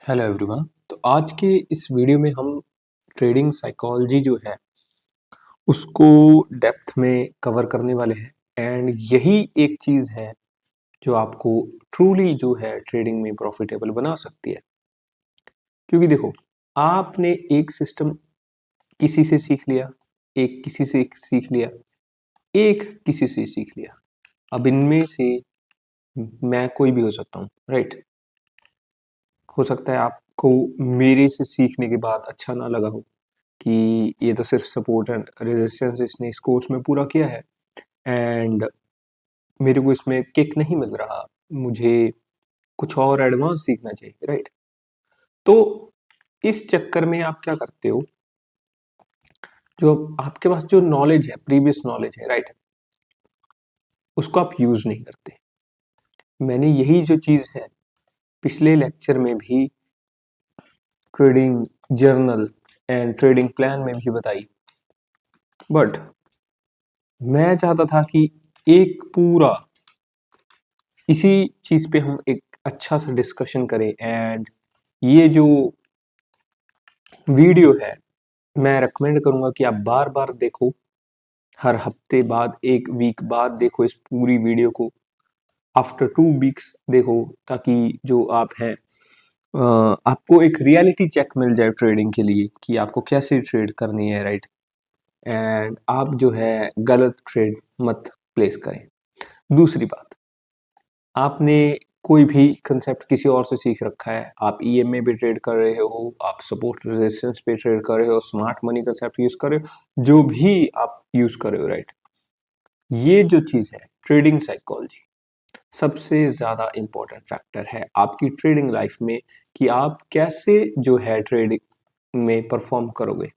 Hello everyone. तो आज के इस वीडियो में हम ट्रेडिंग साइकोलॉजी जो है उसको डेप्थ में कवर करने वाले हैं एंड यही एक चीज़ है जो आपको ट्रूली जो है ट्रेडिंग में प्रॉफिटेबल बना सकती है। क्योंकि देखो, आपने एक सिस्टम किसी से सीख लिया, एक किसी से सीख लिया, एक किसी से सीख लिया। अब इनमें से मैं कोई भी हो सकता हूँ, राइट? हो सकता है आपको मेरे से सीखने के बाद अच्छा ना लगा हो कि ये तो सिर्फ सपोर्ट एंड रेजिस्टेंस इसने इस कोर्स में पूरा किया है एंड मेरे को इसमें किक नहीं मिल रहा, मुझे कुछ और एडवांस सीखना चाहिए, राइट? तो इस चक्कर में आप क्या करते हो, जो आपके पास जो नॉलेज है, प्रीवियस नॉलेज है, राइट, उसको आप यूज नहीं करते। मैंने यही जो चीज है पिछले लेक्चर में भी trading journal and trading plan में भी बताई, बट मैं चाहता था कि एक पूरा इसी चीज पे हम एक अच्छा सा डिस्कशन करें एंड ये जो वीडियो है मैं रेकमेंड करूंगा कि आप बार बार देखो, हर हफ्ते बाद, एक वीक बाद देखो इस पूरी वीडियो को, आफ्टर 2 वीक्स देखो, ताकि जो आप हैं आपको एक रियलिटी चेक मिल जाए ट्रेडिंग के लिए कि आपको कैसे ट्रेड करनी है, राइट? एंड आप जो है गलत ट्रेड मत प्लेस करें। दूसरी बात, आपने कोई भी कंसेप्ट किसी और से सीख रखा है, आप ईएमए पे ट्रेड कर रहे हो, आप सपोर्ट रेजिस्टेंस पे ट्रेड कर रहे हो, स्मार्ट मनी कंसेप्ट यूज कर रहे हो, जो भी आप यूज कर रहे हो, राइट? ये जो चीज है ट्रेडिंग साइकोलॉजी, सबसे ज्यादा इंपॉर्टेंट फैक्टर है आपकी ट्रेडिंग लाइफ में कि आप कैसे जो है ट्रेडिंग में परफॉर्म करोगे,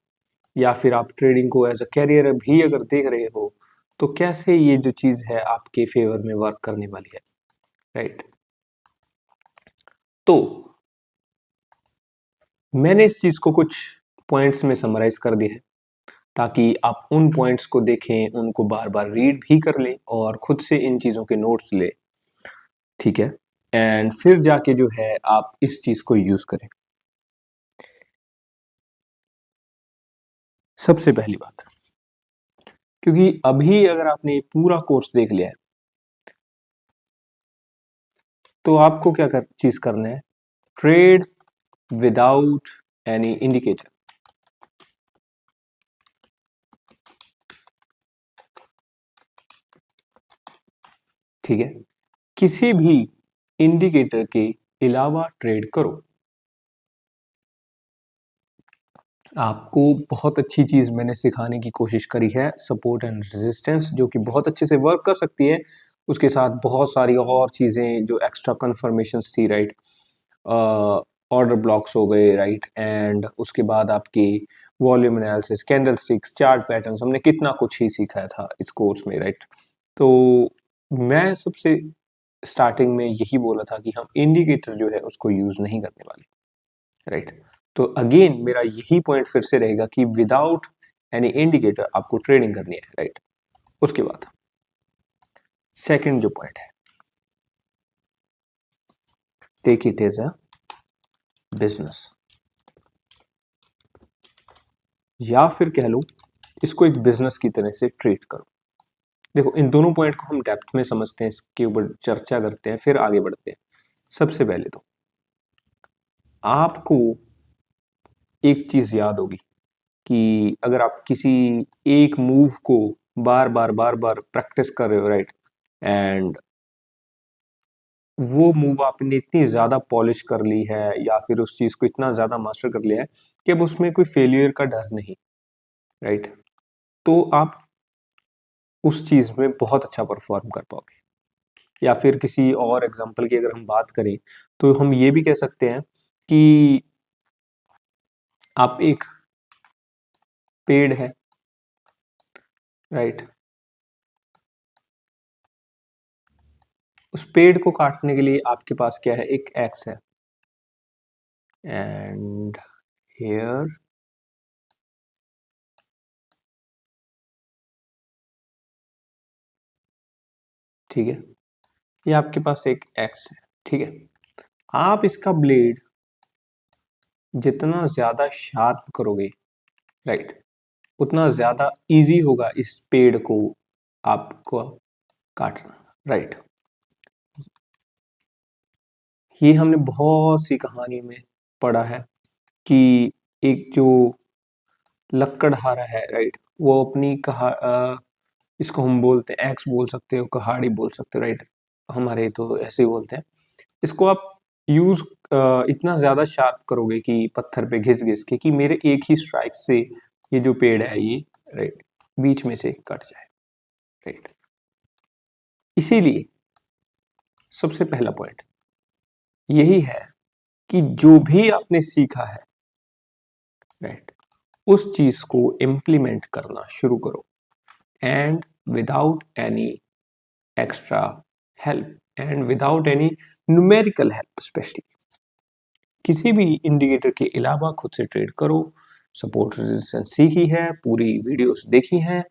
या फिर आप ट्रेडिंग को एज अ कैरियर भी अगर देख रहे हो तो कैसे ये जो चीज है आपके फेवर में वर्क करने वाली है, राइट? तो मैंने इस चीज को कुछ पॉइंट्स में समराइज कर दिया है ताकि आप उन पॉइंट्स को देखें, उनको बार बार रीड भी कर लें और खुद से इन चीजों के नोट्स लें, ठीक है? एंड फिर जाके जो है आप इस चीज को यूज करें। सबसे पहली बात, क्योंकि अभी अगर आपने पूरा कोर्स देख लिया है तो आपको क्या चीज करना है, ट्रेड विदाउट एनी इंडिकेटर। ठीक है, किसी भी इंडिकेटर के अलावा ट्रेड करो। आपको बहुत अच्छी चीज मैंने सिखाने की कोशिश करी है, सपोर्ट एंड रेजिस्टेंस, जो कि बहुत अच्छे से वर्क कर सकती है। उसके साथ बहुत सारी और चीजें जो एक्स्ट्रा कन्फर्मेशंस थी, राइट? ऑर्डर ब्लॉक्स हो गए, राइट? एंड उसके बाद आपकी volume analysis, candle sticks, chart patterns, हमने कितना कुछ ही सीखा था इस कोर्स में, राइट? तो मैं सबसे स्टार्टिंग में यही बोला था कि हम इंडिकेटर जो है उसको यूज नहीं करने वाले, राइट? तो अगेन मेरा यही पॉइंट फिर से रहेगा कि विदाउट एनी इंडिकेटर आपको ट्रेडिंग करनी है, राइट? उसके बाद सेकंड जो पॉइंट है, take it as a business, या फिर कह लो इसको एक बिजनेस की तरह से ट्रीट करो। देखो, इन दोनों पॉइंट को हम डेप्थ में समझते हैं, इसके ऊपर चर्चा करते हैं, फिर आगे बढ़ते हैं। सबसे पहले तो आपको एक चीज याद होगी कि अगर आप किसी एक मूव को बार बार प्रैक्टिस कर रहे हो, राइट, एंड वो मूव आपने इतनी ज्यादा पॉलिश कर ली है या फिर उस चीज को इतना ज्यादा मास्टर कर लिया है कि अब उसमें कोई फेलियर का डर नहीं, राइट? तो आप उस चीज में बहुत अच्छा परफॉर्म कर पाओगे। या फिर किसी और एग्जांपल की अगर हम बात करें तो हम ये भी कह सकते हैं कि आप एक पेड़ है, राइट? उस पेड़ को काटने के लिए आपके पास क्या है, एक एक्स है, एंड हियर, ठीक है, ये आपके पास एक एक्स है, ठीक है? आप इसका ब्लेड जितना ज़्यादा शार्प करोगे, राइट, उतना ज़्यादा ईज़ी होगा इस पेड़ को आपको काटना, राइट। ये हमने बहुत सी कहानियों में पढ़ा है कि एक जो लक्कड़हारा है, राइट, वो अपनी इसको हम बोलते हैं एक्स बोल सकते हो, कहाड़ी बोल सकते हो, राइट, हमारे तो ऐसे ही बोलते हैं। इसको आप यूज इतना ज्यादा शार्प करोगे कि पत्थर पे घिस घिस के कि मेरे एक ही स्ट्राइक से ये जो पेड़ है ये, राइट, बीच में से कट जाए, राइट। इसीलिए सबसे पहला पॉइंट यही है कि जो भी आपने सीखा है, राइट, उस चीज को इम्प्लीमेंट करना शुरू करो, and without any extra help and without any numerical help. Specially किसी भी इंडिकेटर के अलावा खुद से ट्रेड करो। सपोर्ट रेजिस्टेंस सीखी है, पूरी वीडियोस देखी हैं,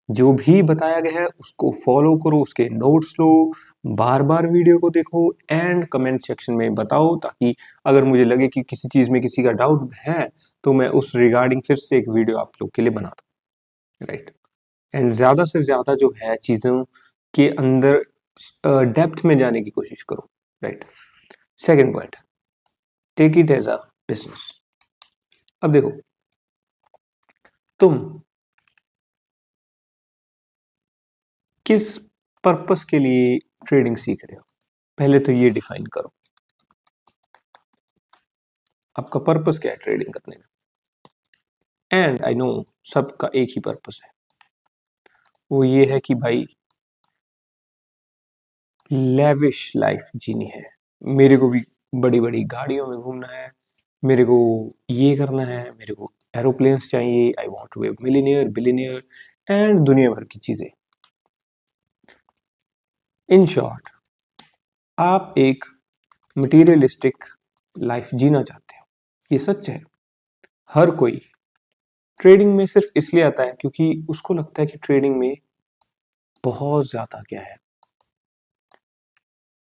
जो भी बताया गया है उसको फॉलो करो, उसके नोट्स लो, बार बार वीडियो को देखो एंड कमेंट सेक्शन में बताओ, ताकि अगर मुझे लगे कि किसी चीज में किसी का डाउट है तो मैं उस रिगार्डिंग फिर से एक वीडियो आप लोग के लिए बना दूं, राइट। एंड ज्यादा से ज्यादा जो है चीजों के अंदर डेप्थ में जाने की कोशिश करो, right. Second point, take it as a business. अब देखो, तुम किस पर्पस के लिए ट्रेडिंग सीख रहे हो, पहले तो ये डिफाइन करो। आपका पर्पस क्या है ट्रेडिंग करने में? एंड आई नो सबका एक ही पर्पस है, वो ये है कि भाई लेविश लाइफ जीनी है, मेरे को भी बड़ी बड़ी गाड़ियों में घूमना है, मेरे को ये करना है, मेरे को एरोप्लेन्स चाहिए, I want to be millionaire billionaire and दुनिया भर की चीजें। इन शॉर्ट, आप एक मटीरियलिस्टिक लाइफ जीना चाहते हो, ये सच है। हर कोई ट्रेडिंग में सिर्फ इसलिए आता है क्योंकि उसको लगता है कि ट्रेडिंग में बहुत ज्यादा क्या है,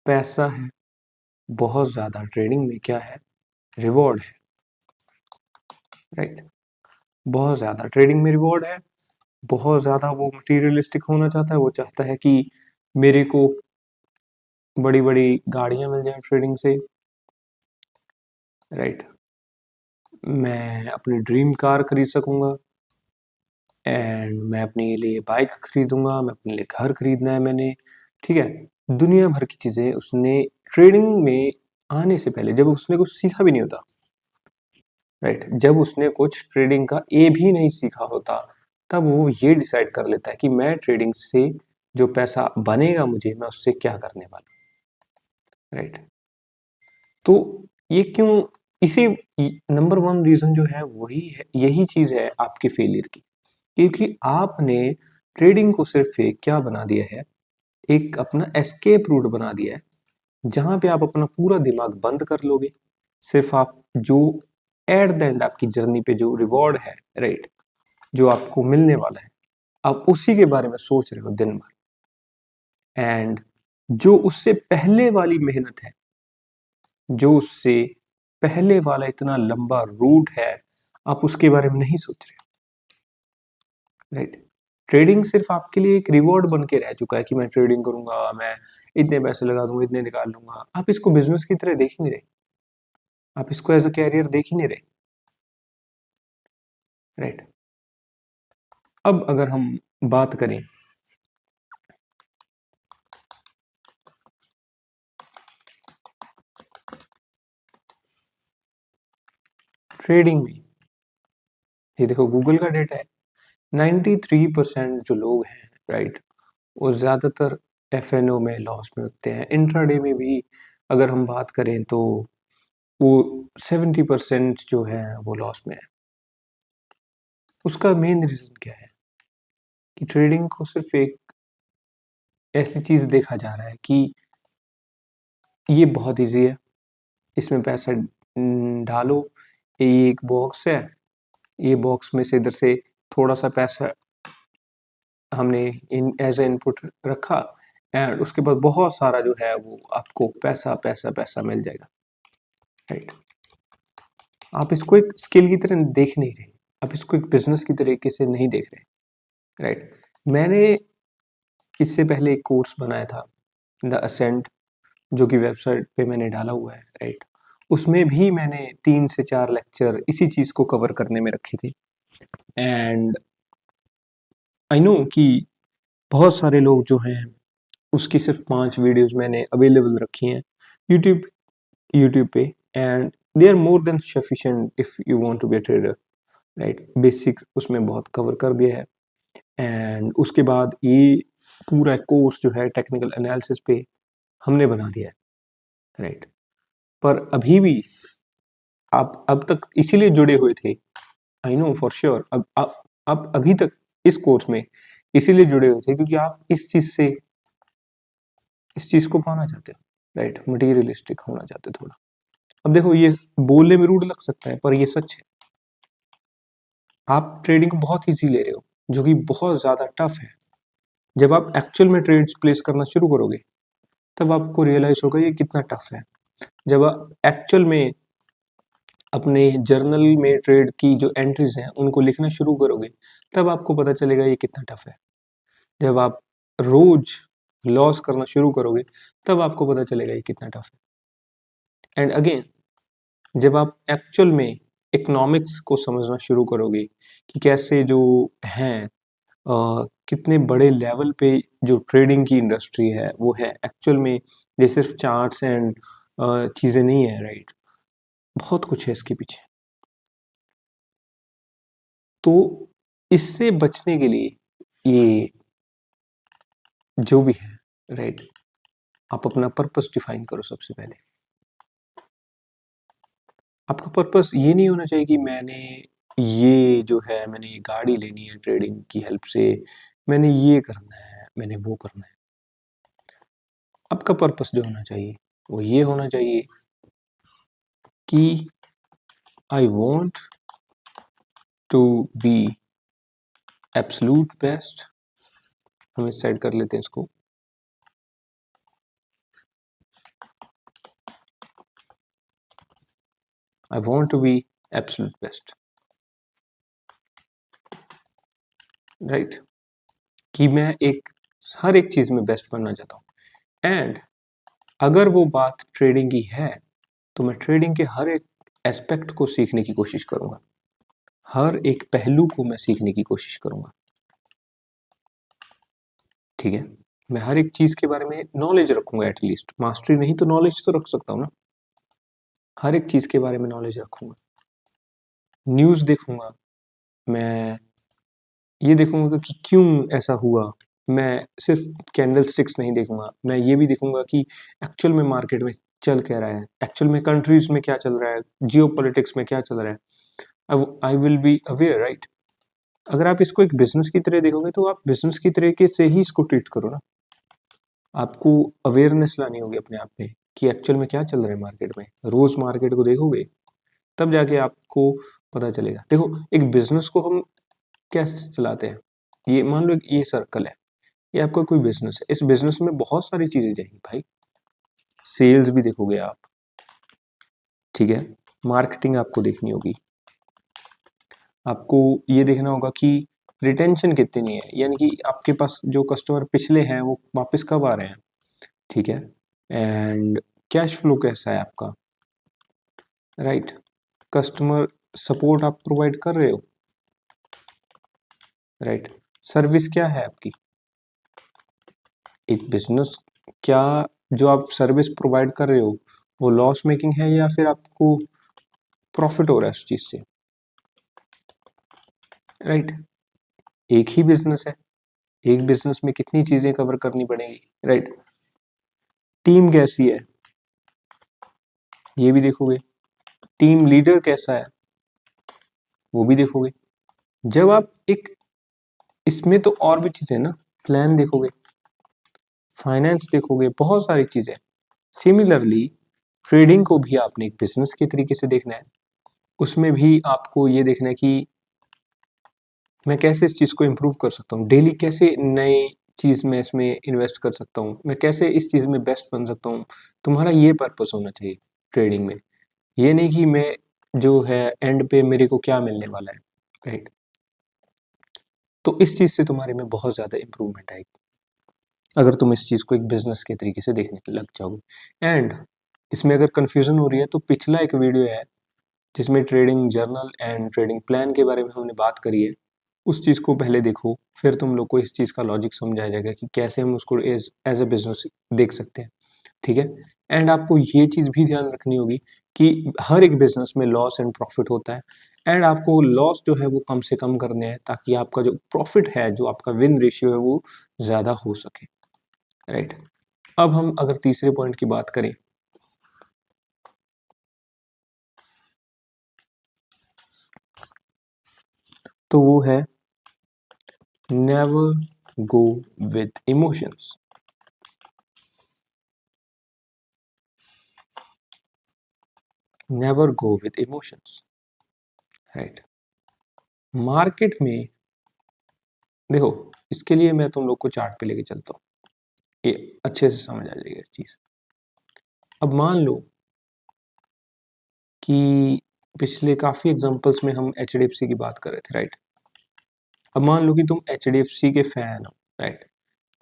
पैसा है, बहुत ज्यादा ट्रेडिंग में क्या है, रिवॉर्ड है, राइट। बहुत ज्यादा ट्रेडिंग में रिवॉर्ड है, बहुत ज्यादा वो मटीरियलिस्टिक होना चाहता है, वो चाहता है कि मेरे को बड़ी बड़ी गाड़ियां मिल जाए ट्रेडिंग से, राइट, मैं अपनी ड्रीम कार खरीद सकूंगा एंड मैं अपने लिए बाइक खरीदूंगा, मैं अपने लिए घर खरीदना है मैंने, ठीक है। दुनिया भर की चीजें उसने ट्रेडिंग में आने से पहले, जब उसने कुछ सीखा भी नहीं होता, राइट, जब उसने कुछ ट्रेडिंग का ए भी नहीं सीखा होता, तब वो ये डिसाइड कर लेता है कि मैं ट्रेडिंग से जो पैसा बनेगा मुझे, मैं उससे क्या करने वाला, राइट। तो ये क्यों, इसी नंबर वन रीजन जो है वही है, यही चीज है आपके फेलियर की, क्योंकि आपने ट्रेडिंग को सिर्फ एक क्या बना दिया है, एक अपना एस्केप रूट बना दिया है, जहां पे आप अपना पूरा दिमाग बंद कर लोगे, सिर्फ आप जो एट द एंड आपकी जर्नी पे जो रिवॉर्ड है, राइट, जो आपको मिलने वाला है, आप उसी के बारे में सोच रहे हो दिन भर, एंड जो उससे पहले वाली मेहनत है, जो उससे पहले वाला इतना लंबा रूट है, आप उसके बारे में नहीं सोच रहे, राइट। ट्रेडिंग सिर्फ आपके लिए एक रिवॉर्ड बन के रह चुका है कि मैं ट्रेडिंग करूंगा, मैं इतने पैसे लगा दूंगा, इतने निकाल लूंगा। आप इसको बिजनेस की तरह देख ही नहीं रहे, आप इसको एज अ कैरियर देख ही नहीं रहे, राइट। अब अगर हम बात करें ट्रेडिंग में, ये देखो गूगल का डेटा है, 93% जो लोग हैं, राइट, वो ज्यादातर एफएनओ में लॉस में होते हैं। इंट्राडे में भी अगर हम बात करें तो वो 70% जो है वो लॉस में है। उसका मेन रीजन क्या है कि ट्रेडिंग को सिर्फ एक ऐसी चीज देखा जा रहा है कि ये बहुत इजी है, इसमें पैसा डालो, ये एक बॉक्स है, ये बॉक्स में से इधर से थोड़ा सा पैसा हमने इन एज ए इनपुट रखा, एंड उसके बाद बहुत सारा जो है वो आपको पैसा पैसा पैसा मिल जाएगा, राइट। आप इसको एक स्किल की तरह देख नहीं रहे, आप इसको एक बिजनेस की तरीके से नहीं देख रहे, राइट। मैंने इससे पहले एक कोर्स बनाया था, द असेंट, जो कि वेबसाइट पे मैंने डाला हुआ है, राइट। उसमें भी मैंने 3 से 4 लेक्चर इसी चीज़ को कवर करने में रखे थे। एंड आई नो कि बहुत सारे लोग जो हैं उसकी सिर्फ 5 वीडियोस मैंने अवेलेबल रखी हैं यूट्यूब यूट्यूब पे, and they are more than sufficient if you want to be a trader, right. Basics उसमें बहुत कवर कर दिया है। एंड उसके बाद ये पूरा कोर्स जो है टेक्निकल एनालिसिस पे हमने बना दिया है, राइट। पर अभी भी आप अब तक इसीलिए जुड़े हुए थे, आई नो फॉर श्योर, अब आप अभी तक इस कोर्स में इसीलिए जुड़े हुए थे क्योंकि आप इस चीज को पाना चाहते हो, राइट। मटीरियलिस्टिक होना चाहते हो थोड़ा। अब देखो, ये बोलने में रूड लग सकता है पर ये सच है। आप ट्रेडिंग को बहुत ईजी ले रहे हो, जो कि बहुत ज्यादा टफ है। जब आप एक्चुअल में ट्रेड्स प्लेस करना शुरू करोगे तब आपको रियलाइज होगा ये कितना टफ है। जब आप एक्चुअल में अपने जर्नल में ट्रेड की जो एंट्रीज हैं उनको लिखना शुरू करोगे तब आपको पता चलेगा ये कितना टफ है। जब आप रोज लॉस करना शुरू करोगे तब आपको पता चलेगा ये कितना टफ है। एंड अगेन, जब आप एक्चुअल में इकोनॉमिक्स को समझना शुरू करोगे कि कैसे जो हैं कितने बड़े लेवल पे जो ट्रेडिंग की इंडस्ट्री है वो है एक्चुअल में, ये सिर्फ चार्ट्स एंड चीज़ें नहीं है, राइट। बहुत कुछ है इसके पीछे। तो इससे बचने के लिए ये जो भी है, राइट, आप अपना पर्पस डिफाइन करो। सबसे पहले आपका पर्पस ये नहीं होना चाहिए कि मैंने ये गाड़ी लेनी है ट्रेडिंग की हेल्प से, मैंने ये करना है, मैंने वो करना है। आपका पर्पस जो होना चाहिए वो ये होना चाहिए कि I want to be absolute best. हम इस साइड कर लेते हैं इसको। I want to be absolute best, right. कि मैं हर एक चीज में बेस्ट बनना चाहता हूँ। एंड अगर वो बात ट्रेडिंग की है तो मैं ट्रेडिंग के हर एक एस्पेक्ट को सीखने की कोशिश करूंगा, हर एक पहलू को मैं सीखने की कोशिश करूंगा, ठीक है। मैं हर एक चीज के बारे में नॉलेज रखूंगा, एटलीस्ट मास्टरी नहीं तो नॉलेज तो रख सकता हूँ ना। हर एक चीज के बारे में नॉलेज रखूंगा, न्यूज देखूंगा, मैं ये देखूंगा कि क्यों ऐसा हुआ। मैं सिर्फ कैंडल स्टिक्स नहीं देखूंगा, मैं ये भी देखूंगा कि एक्चुअल में मार्केट में चल क्या रहा है, एक्चुअल में कंट्रीज में क्या चल रहा है, जियो पॉलिटिक्स में क्या चल रहा है। I will be aware, right. अगर आप इसको एक बिजनेस की तरह देखोगे तो आप बिजनेस की तरीके से ही इसको ट्रीट करो ना। आपको अवेयरनेस लानी होगी अपने आप में कि एक्चुअल में क्या चल रहा है मार्केट में। रोज मार्केट को देखोगे तब जाके आपको पता चलेगा। देखो, एक बिजनेस को हम कैसे चलाते हैं, ये मान लो ये सर्कल है, ये आपका कोई बिजनेस है। इस बिजनेस में बहुत सारी चीजें जाएंगी भाई। सेल्स भी देखोगे आप, ठीक है। मार्केटिंग आपको देखनी होगी, आपको ये देखना होगा कि रिटेंशन कितनी है, यानी कि आपके पास जो कस्टमर पिछले हैं वो वापस कब आ रहे हैं, ठीक है। एंड कैश फ्लो कैसा है आपका, राइट। कस्टमर सपोर्ट आप प्रोवाइड कर रहे हो, राइट। सर्विस क्या है आपकी, एक बिजनेस, क्या जो आप सर्विस प्रोवाइड कर रहे हो वो लॉस मेकिंग है या फिर आपको प्रॉफिट हो रहा है उस चीज से, राइट। एक ही बिजनेस है, एक बिजनेस में कितनी चीजें कवर करनी पड़ेगी, राइट। टीम कैसी है ये भी देखोगे, टीम लीडर कैसा है वो भी देखोगे। जब आप एक इसमें तो और भी चीजें ना, प्लान देखोगे, फाइनेंस देखोगे, बहुत सारी चीजें। सिमिलरली ट्रेडिंग को भी आपने एक बिजनेस के तरीके से देखना है। उसमें भी आपको ये देखना है कि मैं कैसे इस चीज को इम्प्रूव कर सकता हूँ, डेली कैसे नए चीज में इसमें इन्वेस्ट कर सकता हूँ, मैं कैसे इस चीज में बेस्ट बन सकता हूँ। तुम्हारा ये पर्पस होना चाहिए ट्रेडिंग में। ये नहीं कि मैं जो है एंड पे मेरे को क्या मिलने वाला है, राइट। तो इस चीज़ से तुम्हारे में बहुत ज़्यादा इम्प्रूवमेंट आएगी अगर तुम इस चीज़ को एक बिजनेस के तरीके से देखने लग जाओगे। एंड इसमें अगर कंफ्यूजन हो रही है तो पिछला एक वीडियो है जिसमें trading journal and trading plan के बारे में हमने बात करी है, उस चीज़ को पहले देखो, फिर तुम लोग को इस चीज़ का लॉजिक समझ आ जाएगा कि कैसे हम उसको एज एज अ बिजनेस देख सकते हैं, ठीक है। एंड आपको ये चीज़ भी ध्यान रखनी होगी कि हर एक बिजनेस में लॉस एंड प्रॉफिट होता है, एंड आपको लॉस जो है वो कम से कम करने हैं ताकि आपका जो प्रॉफिट है, जो आपका विन रेशियो है वो ज़्यादा हो सके, राइट। अब हम अगर तीसरे पॉइंट की बात करें तो वो है never go with emotions. Never go with emotions, right. Market में देखो, इसके लिए मैं तुम लोग को चार्ट पे लेके चलता हूँ, ये अच्छे से समझ आ जाएगी इस चीज। अब मान लो कि पिछले काफी एग्जांपल्स में हम एचडीएफसी की बात कर रहे थे, राइट। अब मान लो कि तुम एचडीएफसी के फैन हो, right,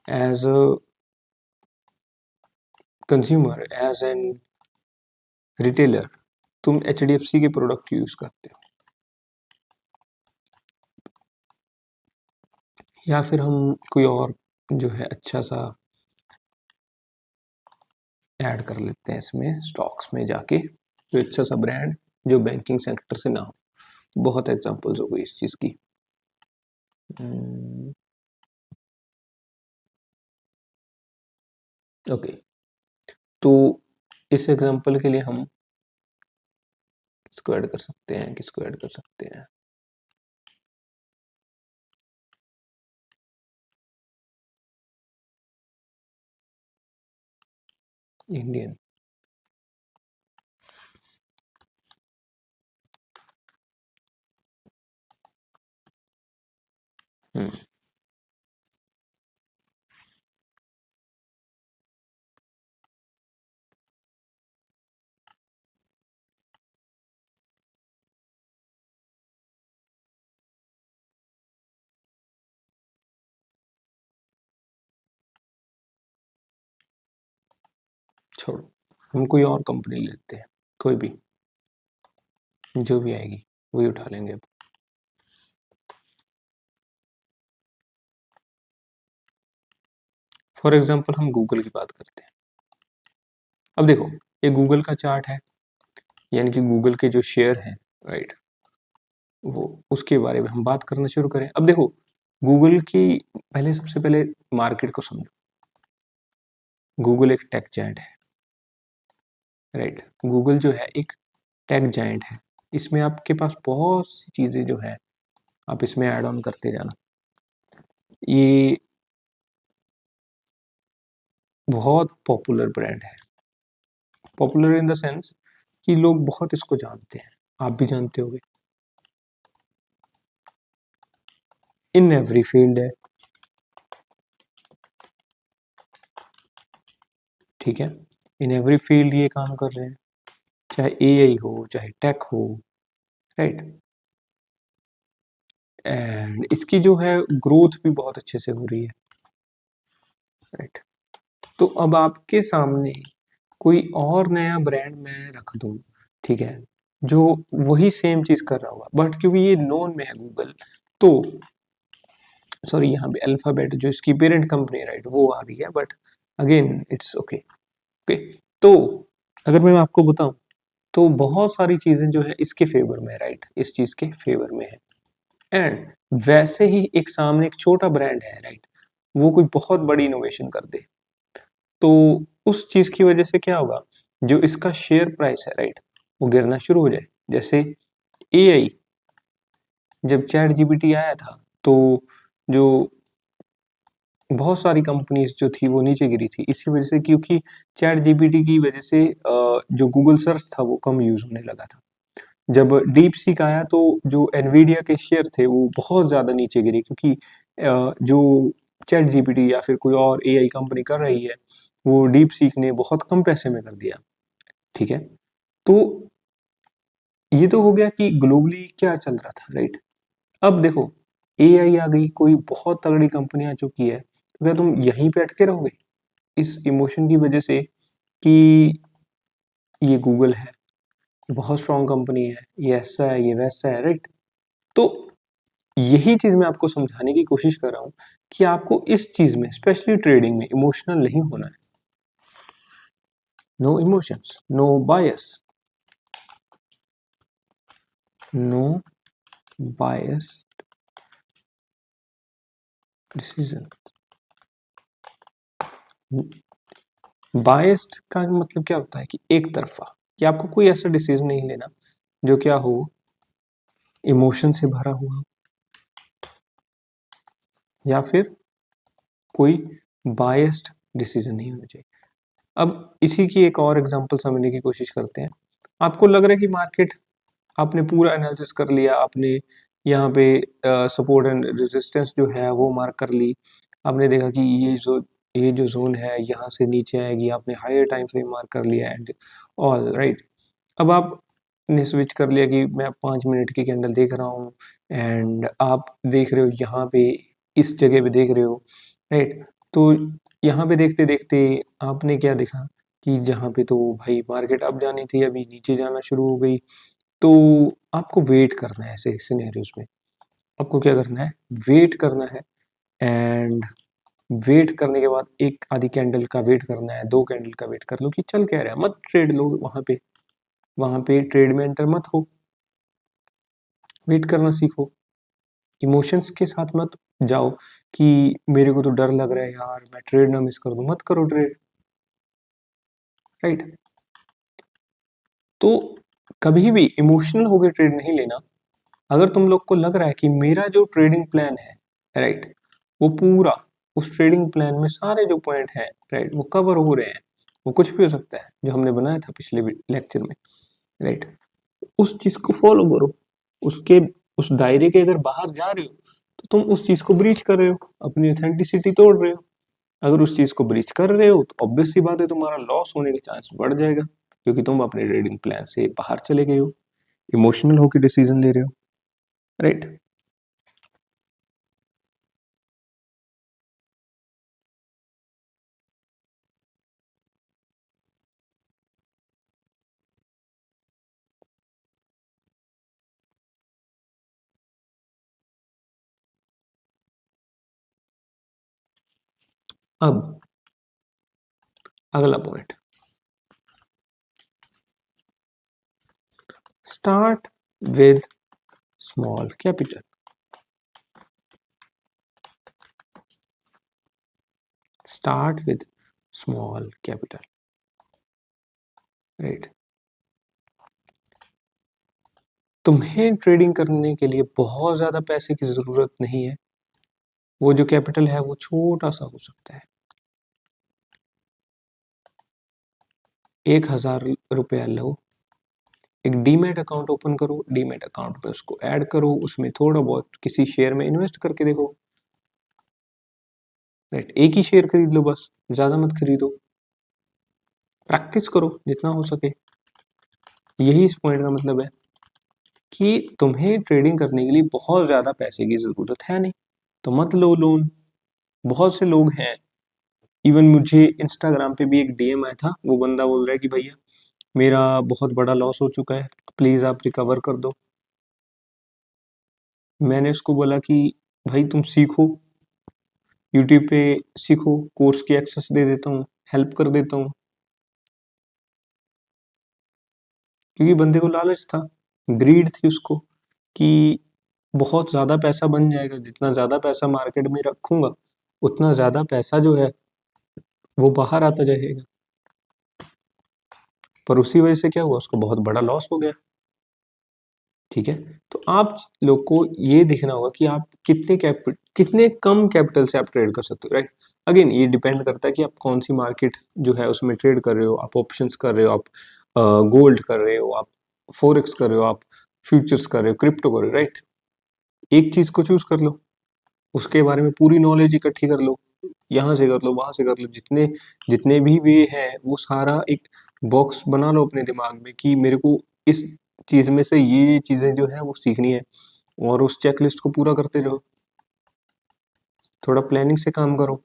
as a consumer, as an retailer, तुम एचडीएफसी के प्रोडक्ट यूज करते हो, या फिर हम कोई और जो है अच्छा सा ऐड कर लेते हैं इसमें स्टॉक्स में जाके, कोई अच्छा सा ब्रांड जो बैंकिंग सेक्टर से ना हो। बहुत एग्जांपल्स हो गई इस चीज की। ओके, तो इस एग्जांपल के लिए हम किसको ऐड कर सकते हैं, किसको ऐड कर सकते हैं, इंडियन। हम्म, छोड़ो, हम कोई और कंपनी लेते हैं, कोई भी, जो भी आएगी वही उठा लेंगे। अब फॉर एग्जांपल हम गूगल की बात करते हैं। अब देखो, ये गूगल का चार्ट है, यानी कि गूगल के जो शेयर हैं, राइट, वो उसके बारे में हम बात करना शुरू करें। अब देखो, गूगल की पहले, सबसे पहले मार्केट को समझो। गूगल एक टेक जायंट है, राइट। गूगल जो है एक टेक जायंट है, इसमें आपके पास बहुत सी चीज़ें जो है आप इसमें ऐड ऑन करते जाना। ये बहुत पॉपुलर ब्रांड है, पॉपुलर इन द सेंस कि लोग बहुत इसको जानते हैं, आप भी जानते होगे। इन एवरी फील्ड है, ठीक है। इन एवरी फील्ड ये काम कर रहे हैं, चाहे एआई हो, चाहे टेक हो, राइट। एंड इसकी जो है ग्रोथ भी बहुत अच्छे से हो रही है, राइट। तो अब आपके सामने कोई और नया ब्रांड मैं रख दूं, ठीक है, जो वही सेम चीज कर रहा होगा, बट क्योंकि ये नोन में है गूगल, तो सॉरी, यहाँ पे अल्फाबेट जो इसकी पेरेंट कंपनी है, राइट, वो आ रही है, but again it's okay. Okay, तो अगर मैं आपको बताऊं तो बहुत सारी चीजें जो है इसके फेवर में, राइट, इस चीज के फेवर में है। एंड वैसे ही एक सामने एक छोटा ब्रांड है, राइट, वो कोई बहुत बड़ी इनोवेशन कर दे, तो उस चीज की वजह से क्या होगा, जो इसका शेयर प्राइस है, राइट, वो गिरना शुरू हो जाए। जैसे एआई, जब चैट जीपीटी आया था तो जो बहुत सारी कंपनीज जो थी वो नीचे गिरी थी, इसी वजह से, क्योंकि चैट जीपीटी की वजह से जो गूगल सर्च था वो कम यूज होने लगा था। जब डीप सीक आया तो जो एनवीडिया के शेयर थे वो बहुत ज़्यादा नीचे गिरे, क्योंकि जो चैट जीपीटी या फिर कोई और एआई कंपनी कर रही है, वो डीप सीक ने बहुत कम पैसे में कर दिया, ठीक है। तो ये तो हो गया कि ग्लोबली क्या चल रहा था, राइट। अब देखो एआई आ गई, कोई बहुत तगड़ी कंपनी आ चुकी है, तो क्या तुम यहीं पे अटके रहोगे इस इमोशन की वजह से कि ये गूगल है, ये बहुत स्ट्रांग कंपनी है, ये ऐसा है, ये वैसा है, राइट। तो यही चीज मैं आपको समझाने की कोशिश कर रहा हूँ कि आपको इस चीज में, स्पेशली ट्रेडिंग में, इमोशनल नहीं होना है। नो इमोशंस, नो बायस, नो बायस डिसीजन। बायस्ड का मतलब क्या होता है कि एक तरफा, कि आपको कोई ऐसा डिसीजन नहीं लेना जो क्या हो, इमोशन से भरा हुआ, या फिर कोई बायस्ड डिसीजन नहीं होना चाहिए। अब इसी की एक और एग्जांपल समझने की कोशिश करते हैं। आपको लग रहा है कि मार्केट, आपने पूरा एनालिसिस कर लिया, आपने यहाँ पे सपोर्ट एंड रेजिस्टेंस जो है वो मार्क कर ली, आपने देखा कि ये जो जोन है यहाँ से नीचे आएगी, आपने हायर टाइम फ्रेम मार्क कर लिया एंड ऑल राइट। अब आपने स्विच कर लिया कि मैं 5 मिनट की कैंडल देख रहा हूँ, एंड आप देख रहे हो यहाँ पे, इस जगह पे देख रहे हो, राइट। तो यहाँ पे देखते देखते आपने क्या देखा कि जहाँ पे तो भाई मार्केट अप जानी थी, अभी नीचे जाना शुरू हो गई। तो आपको वेट करना है ऐसे सिनेरियोज में, आपको क्या करना है, वेट करना है। एंड वेट करने के बाद एक आधी कैंडल का वेट करना है, 2 कैंडल का वेट कर लो कि चल क्या रहा है, मत ट्रेड लो वहां पे ट्रेड में एंटर मत हो, वेट करना सीखो। इमोशंस के साथ मत जाओ कि मेरे को तो डर लग रहा है यार, मैं ट्रेड ना मिस कर दूं, मत करो ट्रेड, राइट। तो कभी भी इमोशनल होकर ट्रेड नहीं लेना। अगर तुम लोग को लग रहा है कि मेरा जो ट्रेडिंग प्लान है, राइट, वो पूरा, उस ट्रेडिंग प्लान में सारे जो पॉइंट हैं, राइट, वो कवर हो रहे हैं, वो कुछ भी हो सकता है जो हमने बनाया था पिछले लेक्चर में, राइट, उस चीज को फॉलो करो। उसके उस दायरे के अगर बाहर जा रहे हो तो तुम उस चीज को ब्रीच कर रहे हो, अपनी ऑथेंटिसिटी तोड़ रहे हो। अगर उस चीज को ब्रीच कर रहे हो तो ऑब्वियस सी बात है, तुम्हारा लॉस होने का चांस बढ़ जाएगा, क्योंकि तुम अपने ट्रेडिंग प्लान से बाहर चले गए हो, इमोशनल होकर डिसीजन ले रहे हो, राइट। अब अगला point, start with small capital. Start with small capital, right. तुम्हें ट्रेडिंग करने के लिए बहुत ज्यादा पैसे की जरूरत नहीं है, वो जो कैपिटल है वो छोटा सा हो सकता है। 1,000 रुपया लो, एक डीमेट अकाउंट ओपन करो, डीमेट अकाउंट पे उसको ऐड करो, उसमें थोड़ा बहुत किसी शेयर में इन्वेस्ट करके देखो, राइट। एक ही शेयर खरीद लो बस, ज्यादा मत खरीदो, प्रैक्टिस करो जितना हो सके। यही इस पॉइंट का मतलब है कि तुम्हें ट्रेडिंग करने के लिए बहुत ज्यादा पैसे की जरूरत है नहीं, तो मत लो लोन। बहुत से लोग हैं, इवन मुझे इंस्टाग्राम पे भी एक डीएम आया था, वो बंदा बोल रहा है कि भैया मेरा बहुत बड़ा लॉस हो चुका है, प्लीज आप रिकवर कर दो। मैंने उसको बोला कि भाई तुम सीखो, यूट्यूब पे सीखो, कोर्स की एक्सेस दे देता हूँ, हेल्प कर देता हूँ। क्योंकि बंदे को लालच था, ग्रीड थी उसको कि बहुत ज्यादा पैसा बन जाएगा, जितना ज्यादा पैसा मार्केट में रखूंगा उतना ज्यादा पैसा जो है वो बाहर आता जाएगा। पर उसी वजह से क्या हुआ, उसको बहुत बड़ा लॉस हो गया, ठीक है। तो आप लोग को ये देखना होगा कि आप कितने कम कैपिटल से आप ट्रेड कर सकते हो, राइट। अगेन ये डिपेंड करता है कि आप कौन सी मार्केट जो है उसमें ट्रेड कर रहे हो, आप ऑप्शंस कर रहे हो, आप गोल्ड कर रहे हो, आप फोरेक्स कर रहे हो, आप फ्यूचर्स कर रहे हो, क्रिप्टो कर रहे हो, राइट। एक चीज को चूज कर लो, उसके बारे में पूरी नॉलेज इकट्ठी कर लो, यहाँ से कर लो, वहां से कर लो, जितने जितने भी वे हैं वो सारा एक बॉक्स बना लो अपने दिमाग में कि मेरे को इस चीज में से ये चीजें जो है वो सीखनी है, और उस चेकलिस्ट को पूरा करते रहो। थोड़ा प्लानिंग से काम करो,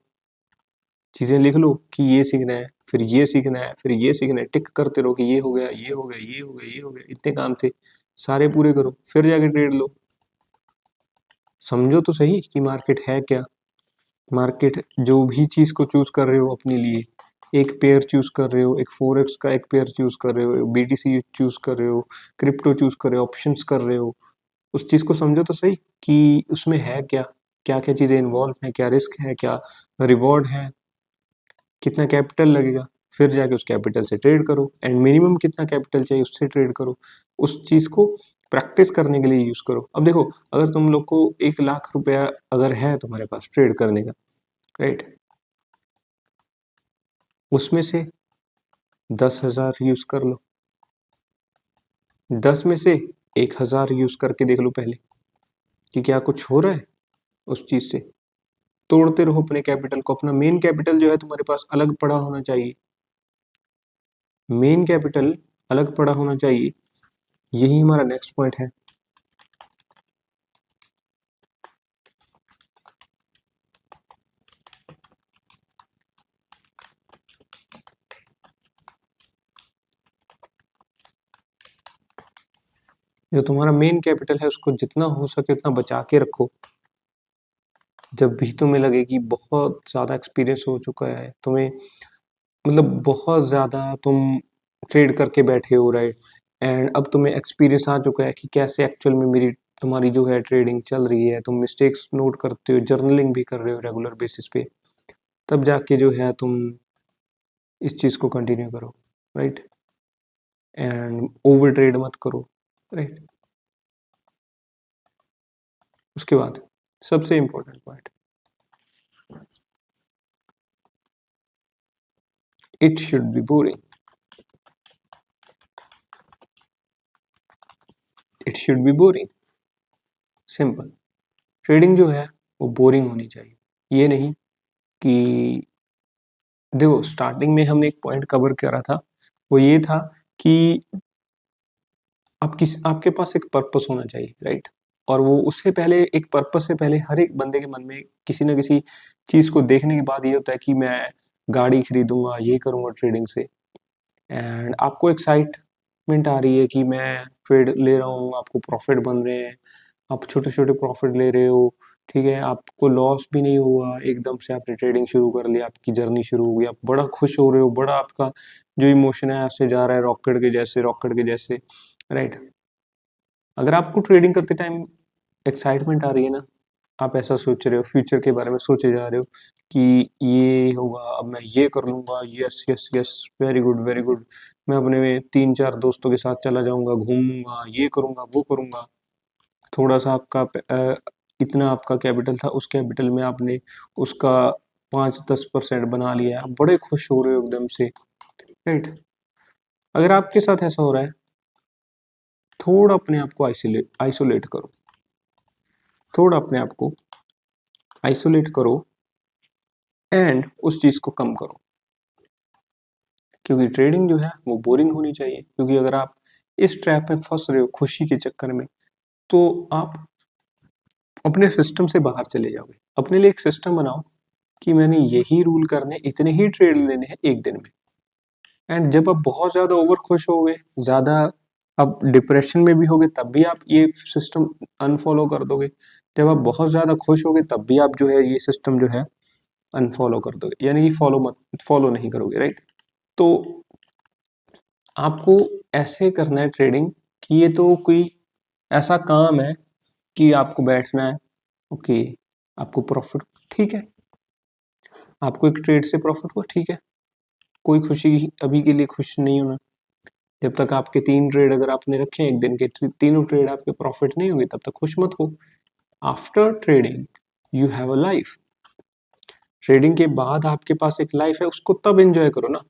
चीजें लिख लो कि ये सीखना है, फिर ये सीखना है, फिर ये सीखना है, टिक करते रहो कि ये हो गया, ये हो गया, ये हो गया, ये हो गया। इतने काम थे, सारे पूरे करो, फिर जाके ट्रेड लो। समझो तो सही कि मार्केट है क्या। मार्केट जो भी चीज को चूज कर रहे हो अपने लिए, एक पेयर चूज कर रहे हो, एक फोरेक्स का एक पेयर चूज कर रहे हो, बीटीसी चूज कर रहे हो, क्रिप्टो चूज कर रहे हो, ऑप्शंस कर रहे हो, उस चीज को समझो तो सही कि उसमें है क्या, क्या क्या चीजें इन्वॉल्व है, क्या रिस्क है, क्या रिवॉर्ड है, कितना कैपिटल लगेगा। फिर जाके उस कैपिटल से ट्रेड करो, एंड मिनिमम कितना कैपिटल चाहिए उससे ट्रेड करो। उस चीज को प्रैक्टिस करने के लिए यूज करो। अब देखो, अगर तुम लोग को 1 लाख रुपया अगर है तुम्हारे पास ट्रेड करने का, राइट, उसमें से 10,000 यूज कर लो। 10 में से 1,000 यूज करके देख लो पहले कि क्या कुछ हो रहा है उस चीज से। तोड़ते रहो अपने कैपिटल को। अपना मेन कैपिटल जो है तुम्हारे पास अलग पड़ा होना चाहिए। मेन कैपिटल अलग पड़ा होना चाहिए, यही हमारा नेक्स्ट पॉइंट है। जो तुम्हारा मेन कैपिटल है उसको जितना हो सके उतना बचा के रखो। जब भी तुम्हें लगे कि बहुत ज्यादा एक्सपीरियंस हो चुका है तुम्हें, मतलब बहुत ज्यादा तुम ट्रेड करके बैठे हो, राइट, एंड अब तुम्हें एक्सपीरियंस आ चुका है कि कैसे एक्चुअल में मेरी तुम्हारी जो है ट्रेडिंग चल रही है, तुम मिस्टेक्स नोट करते हो, जर्नलिंग भी कर रहे हो रेगुलर बेसिस पे, तब जाके जो है तुम इस चीज को कंटिन्यू करो, राइट, एंड ओवर ट्रेड मत करो, राइट। उसके बाद सबसे important point, it should be boring. It should be boring, simple. Trading जो है वो बोरिंग होनी चाहिए। ये नहीं कि, देखो स्टार्टिंग में हमने एक पॉइंट कवर करा था, वो ये था कि आपके पास एक पर्पस होना चाहिए, राइट। और वो उससे पहले, एक पर्पस से पहले हर एक बंदे के मन में किसी ना किसी चीज को देखने के बाद ये होता है कि मैं गाड़ी खरीदूंगा, ये करूंगा ट्रेडिंग से। एंड आपको एक्साइटमेंट आ रही है कि मैं ट्रेड ले रहा हूँ, आपको प्रॉफिट बन रहे हैं, आप छोटे छोटे प्रॉफिट ले रहे हो, ठीक है, आपको लॉस भी नहीं हुआ, एकदम से आपने ट्रेडिंग शुरू कर लिया, आपकी जर्नी शुरू हो गई, आप बड़ा खुश हो रहे हो, बड़ा आपका जो इमोशन है ऐसे जा रहा है रॉकेट के जैसे, रॉकेट के जैसे, राइट। अगर आपको ट्रेडिंग करते टाइम एक्साइटमेंट आ रही है ना, आप ऐसा सोच रहे हो, फ्यूचर के बारे में सोचे जा रहे हो कि ये होगा, अब मैं ये कर लूंगा, yes yes yes, very good very good, मैं अपने 3-4 दोस्तों के साथ चला जाऊंगा, घूमूंगा, ये करूंगा, वो करूंगा। थोड़ा सा आपका इतना आपका कैपिटल था, उस कैपिटल में आपने उसका 5-10% बना लिया, आप बड़े खुश हो रहे हो एकदम से, राइट। अगर आपके साथ ऐसा हो रहा है, थोड़ा अपने आप को आइसोलेट आइसोलेट करो, थोड़ा अपने आप को आइसोलेट करो, एंड उस चीज को कम करो। क्योंकि ट्रेडिंग जो है वो बोरिंग होनी चाहिए। क्योंकि अगर आप इस ट्रैप में फंस रहे हो खुशी के चक्कर में, तो आप अपने सिस्टम से बाहर चले जाओगे। अपने लिए एक सिस्टम बनाओ कि मैंने यही रूल करने, इतने ही ट्रेड लेने हैं एक दिन में। एंड जब आप बहुत ज्यादा ओवर खुश होगे, ज्यादा आप डिप्रेशन में भी होगे, तब भी आप ये सिस्टम अनफॉलो कर दोगे। जब आप बहुत ज्यादा खुश होगे तब भी आप जो है ये सिस्टम जो है अनफॉलो कर दोगे, यानी कि फॉलो नहीं करोगे, राइट। तो आपको ऐसे करना है ट्रेडिंग कि ये तो कोई ऐसा काम है कि आपको बैठना है, ओके, आपको प्रॉफिट, ठीक है, आपको एक ट्रेड से प्रॉफिट हुआ, ठीक है, कोई खुशी अभी के लिए खुश नहीं होना। जब तक आपके 3 ट्रेड अगर आपने रखे हैं एक दिन के, तीनों ट्रेड आपके प्रॉफिट नहीं हुए, तब तक खुश मत हो। After trading you have a life. Trading के बाद आपके पास एक लाइफ है, उसको तब एंजॉय करो ना।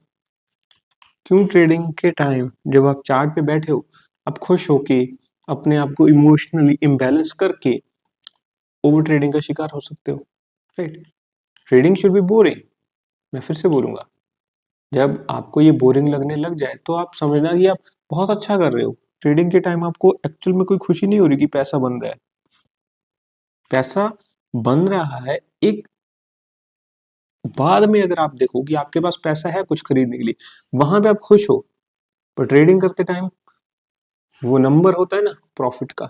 क्यों ट्रेडिंग के टाइम जब आप चार्ट पे बैठे हो, आप खुश होके अपने आप को इमोशनली इम्बैलेंस करके ओवर ट्रेडिंग का शिकार हो सकते हो, right. Trading should be boring. मैं फिर से बोलूंगा, जब आपको ये बोरिंग लगने लग जाए तो आप समझना कि आप बहुत अच्छा कर रहे हो, ट्रेडिंग के टाइम आपको एक्चुअल में कोई खुशी नहीं हो रही कि पैसा बन रहा है। पैसा बन रहा है एक बाद में, अगर आप देखो कि आपके पास पैसा है कुछ खरीदने के लिए, वहां पे आप खुश हो। पर ट्रेडिंग करते टाइम वो नंबर होता है ना प्रॉफिट का,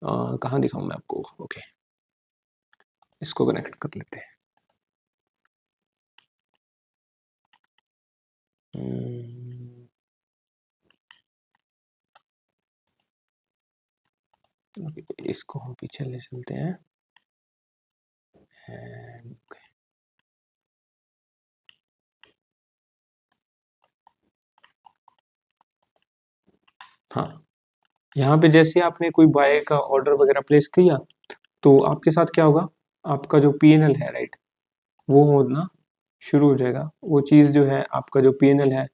कहाँ दिखाऊं मैं आपको? ओके, इसको कनेक्ट कर लेते हैं। इसको हम पीछे ले चलते हैं। हाँ, यहाँ पे जैसे आपने कोई बाय का ऑर्डर वगैरह प्लेस किया तो आपके साथ क्या होगा, आपका जो पीएनएल है राइट, वो होना शुरू हो जाएगा। वो चीज़ जो है, आपका जो पीएनएल है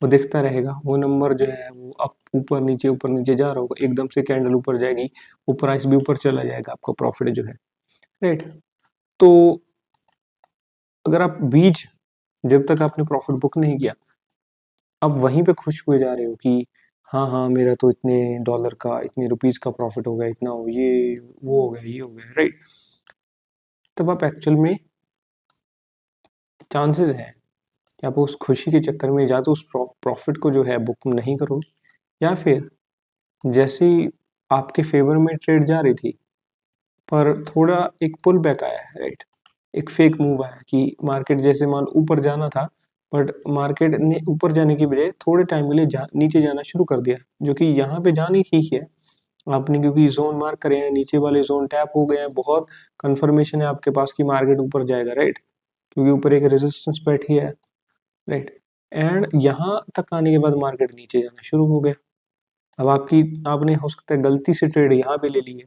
वो दिखता रहेगा। वो नंबर जो है वो अप ऊपर नीचे जा रहा होगा। एकदम से कैंडल ऊपर जाएगी, वो प्राइस भी ऊपर चला जाएगा, आपका प्रॉफिट जो है राइट। तो अगर आप बीच, जब तक आपने प्रॉफिट बुक नहीं किया, आप वहीं पे खुश हुए जा रहे हो कि हाँ हाँ मेरा तो इतने डॉलर का, इतने रुपीस का प्रॉफिट हो गया, इतना हो, ये वो हो गया, ये हो गया राइट, तब आप एक्चुअल में चांसेस हैं कि आप उस खुशी के चक्कर में या तो उस प्रॉफिट को जो है बुक नहीं करो, या फिर जैसे ही आपके फेवर में ट्रेड जा रही थी पर थोड़ा एक पुल बैक आया है राइट, एक फेक मूव आया कि मार्केट जैसे मान ऊपर जाना था, बट मार्केट ने ऊपर जाने की बजाय थोड़े टाइम के लिए नीचे जाना शुरू कर दिया, जो कि यहाँ पे जानी ही है। आपने क्योंकि जोन मार्क करे हैं, नीचे वाले जोन टैप हो गए हैं, बहुत कंफर्मेशन है आपके पास कि मार्केट ऊपर जाएगा राइट, क्योंकि ऊपर एक रेजिस्टेंस बैठी है राइट। एंड यहाँ तक आने के बाद मार्केट नीचे जाना शुरू हो गया। अब आपने हो सकता है गलती से ट्रेड यहाँ पे ले ली है,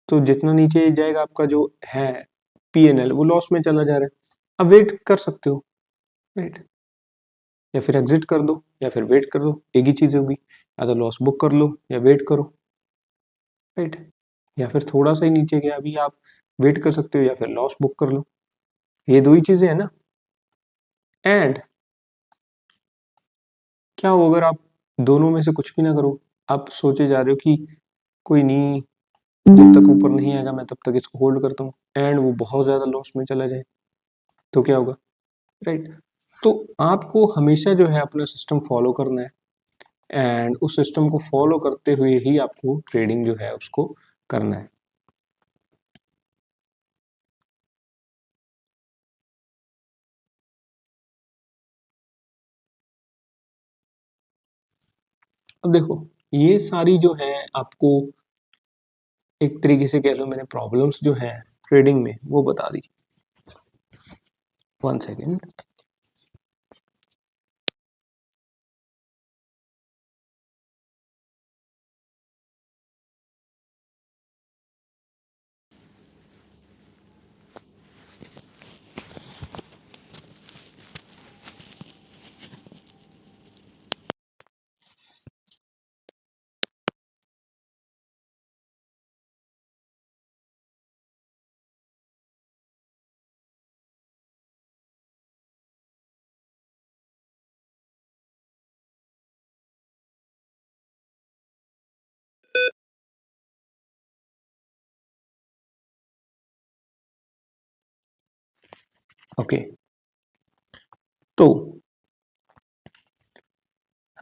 तो जितना नीचे जाएगा आपका जो है पीएनएल वो लॉस में चला जा रहा है। अब वेट कर सकते हो राइट, या फिर एग्जिट कर दो या फिर वेट कर दो, एक ही चीज होगी, या तो लॉस बुक कर लो या वेट करो राइट। या फिर थोड़ा सा ही नीचे गया अभी, आप वेट कर सकते हो या फिर लॉस बुक कर लो। ये दो ही चीजें है ना। एंड क्या हो अगर आप दोनों में से कुछ भी ना करो, आप सोचे जा रहे हो कि कोई नहीं, जब तक ऊपर नहीं आएगा मैं तब तक इसको होल्ड करता हूँ, एंड वो बहुत ज्यादा लॉस में चला जाए, तो क्या होगा राइट। तो आपको हमेशा जो है अपना सिस्टम फॉलो करना है, एंड उस सिस्टम को फॉलो करते हुए ही आपको ट्रेडिंग जो है उसको करना है। अब देखो, ये सारी जो है आपको एक तरीके से कह लो मैंने प्रॉब्लम्स जो है ट्रेडिंग में वो बता दी। 1 सेकेंड। ओके, तो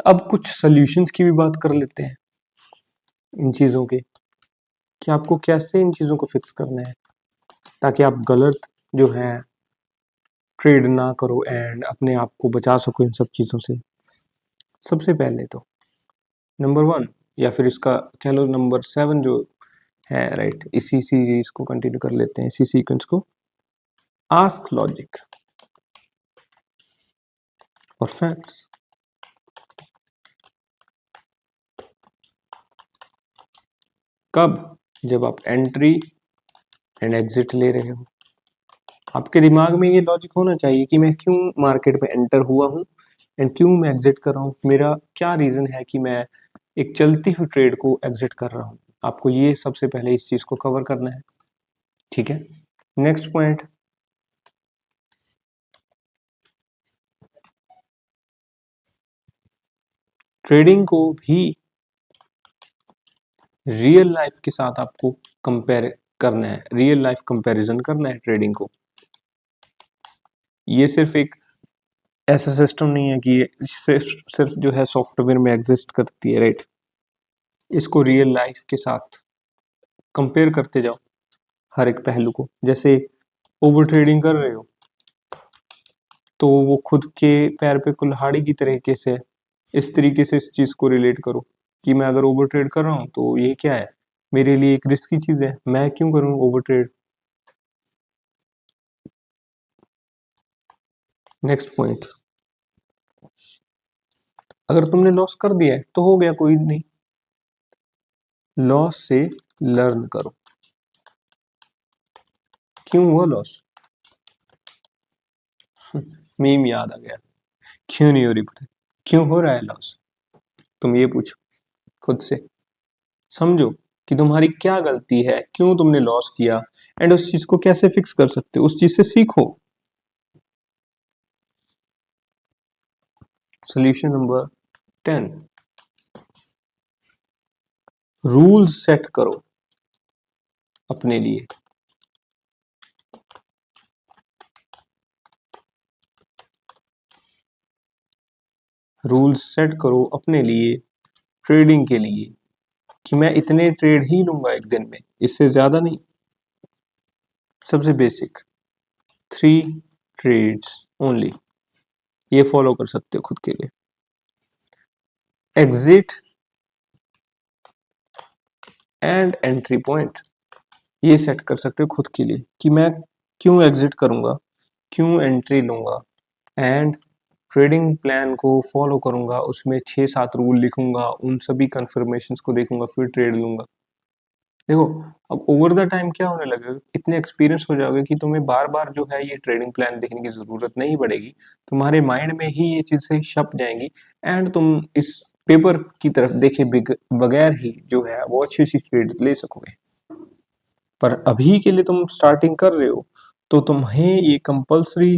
अब कुछ सॉल्यूशंस की भी बात कर लेते हैं इन चीज़ों के, कि आपको कैसे इन चीज़ों को फिक्स करना है ताकि आप गलत जो है ट्रेड ना करो एंड अपने आप को बचा सको इन सब चीज़ों से। सबसे पहले तो नंबर 1, या फिर इसका कह लो नंबर 7 जो है राइट, इसी सीरीज को कंटिन्यू कर लेते हैं, इसी सीक्वेंस को। आस्क लॉजिक और फैक्ट्स। कब? जब आप एंट्री एंड एग्जिट ले रहे हो, आपके दिमाग में ये लॉजिक होना चाहिए कि मैं क्यों मार्केट में एंटर हुआ हूँ एंड क्यों मैं एग्जिट कर रहा हूँ, मेरा क्या रीजन है कि मैं एक चलती हुई ट्रेड को एग्जिट कर रहा हूँ। आपको ये सबसे पहले इस चीज को कवर करना है, ठीक है। नेक्स्ट पॉइंट, ट्रेडिंग को भी रियल लाइफ के साथ आपको कंपेयर करना है, रियल लाइफ कंपैरिजन करना है ट्रेडिंग को। ये सिर्फ एक ऐसा सिस्टम नहीं है कि ये सिर्फ जो है सॉफ्टवेयर में एग्जिस्ट करती है, राइट। इसको रियल लाइफ के साथ कंपेयर करते जाओ हर एक पहलू को। जैसे ओवर ट्रेडिंग कर रहे हो तो वो खुद के पैर पे कुल्हाड़ी की तरीके से, इस तरीके से इस चीज को रिलेट करो कि मैं अगर ओवर ट्रेड कर रहा हूँ तो ये क्या है, मेरे लिए एक रिस्की चीज है, मैं क्यों करूँ ओवर ट्रेड। नेक्स्ट पॉइंट, अगर तुमने लॉस कर दिया है तो हो गया, कोई नहीं, लॉस से लर्न करो। क्यों हुआ लॉस, मीम याद आ गया, क्यों नहीं हो रही पता, क्यों हो रहा है लॉस, तुम ये पूछो खुद से, समझो कि तुम्हारी क्या गलती है, क्यों तुमने लॉस किया, एंड उस चीज को कैसे फिक्स कर सकते हो, उस चीज से सीखो। सोल्यूशन नंबर 10, रूल्स सेट करो अपने लिए। रूल्स सेट करो अपने लिए ट्रेडिंग के लिए कि मैं इतने ट्रेड ही लूंगा एक दिन में, इससे ज्यादा नहीं। सबसे बेसिक 3 ट्रेड्स ओनली, ये फॉलो कर सकते हो खुद के लिए। एग्जिट एंड एंट्री पॉइंट, ये सेट कर सकते हो खुद के लिए कि मैं क्यों एग्जिट करूंगा, क्यों एंट्री लूंगा, एंड ट्रेडिंग प्लान को फॉलो करूंगा, उसमें 6-7 रूल लिखूंगा, उन सभी कंफर्मेशंस को देखूंगा, फिर ट्रेड लूंगा। देखो, अब ओवर द टाइम क्या होने लगेगा, इतने एक्सपीरियंस हो जाओगे कि तुम्हें बार बार जो है ये ट्रेडिंग प्लान देखने की जरूरत नहीं पड़ेगी, तुम्हारे माइंड में ही ये चीजें छप जाएंगी, एंड तुम इस पेपर की तरफ देखे बगैर ही जो है वो अच्छी अच्छी ट्रेड ले सकोगे। पर अभी के लिए तुम स्टार्टिंग कर रहे हो तो तुम्हें ये कंपल्सरी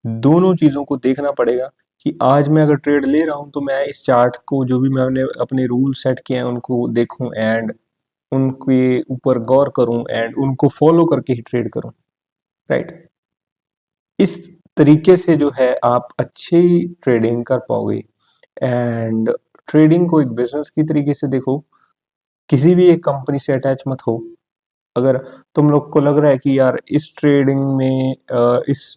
दोनों चीजों को देखना पड़ेगा कि आज मैं अगर ट्रेड ले रहा हूं तो मैं इस चार्ट को, जो भी मैंने अपने रूल सेट किए हैं उनको देखूं, एंड उनके ऊपर गौर करूं, एंड उनको फॉलो करके ही ट्रेड करूं, राइट। इस तरीके से जो है आप अच्छी ट्रेडिंग कर पाओगे। एंड ट्रेडिंग को एक बिजनेस की तरीके से देखो, किसी भी एक कंपनी से अटैच मत हो। अगर तुम लोग को लग रहा है कि यार इस ट्रेडिंग में इस